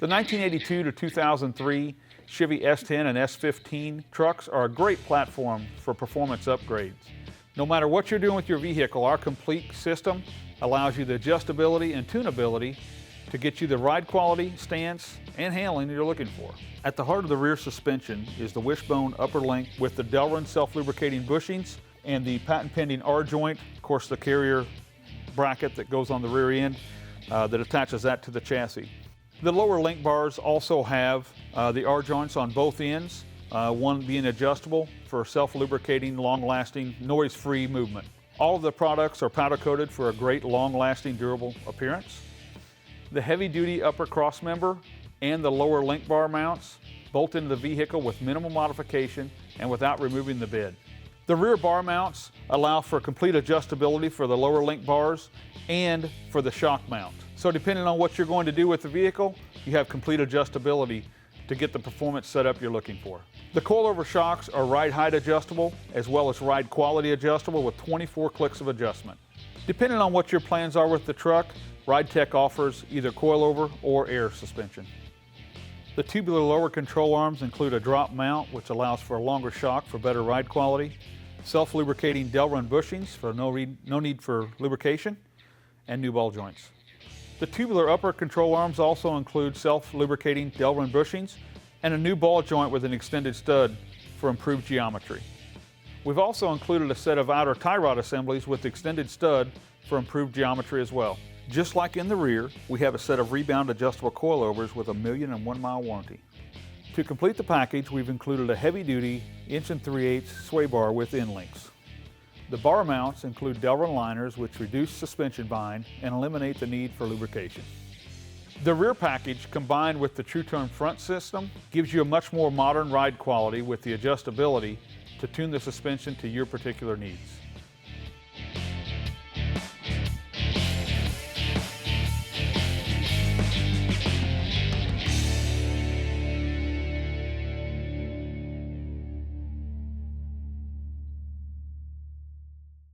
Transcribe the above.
The 1982 to 2003 Chevy S10 and S15 trucks are a great platform for performance upgrades. No matter what you're doing with your vehicle, our complete system allows you the adjustability and tunability to get you the ride quality, stance, and handling you're looking for. At the heart of the rear suspension is the wishbone upper link with the Delrin self-lubricating bushings and the patent-pending R-joint, of course the carrier bracket that goes on the rear end that attaches that to the chassis. The lower link bars also have the R-joints on both ends, one being adjustable for self-lubricating, long-lasting, noise-free movement. All of the products are powder-coated for a great long-lasting, durable appearance. The heavy-duty upper cross member and the lower link bar mounts bolt into the vehicle with minimal modification and without removing the bed. The rear bar mounts allow for complete adjustability for the lower link bars and for the shock mount. So depending on what you're going to do with the vehicle, you have complete adjustability to get the performance setup you're looking for. The coilover shocks are ride height adjustable as well as ride quality adjustable with 24 clicks of adjustment. Depending on what your plans are with the truck, RideTech offers either coilover or air suspension. The tubular lower control arms include a drop mount which allows for a longer shock for better ride quality, self-lubricating Delrin bushings for no need for lubrication, and new ball joints. The tubular upper control arms also include self-lubricating Delrin bushings and a new ball joint with an extended stud for improved geometry. We've also included a set of outer tie rod assemblies with extended stud for improved geometry as well. Just like in the rear, we have a set of rebound adjustable coilovers with a 1,001,000-mile warranty. To complete the package, we've included a heavy-duty 1 3/8" sway bar with end links. The bar mounts include Delrin liners which reduce suspension bind and eliminate the need for lubrication. The rear package, combined with the True-Tone front system, gives you a much more modern ride quality with the adjustability to tune the suspension to your particular needs.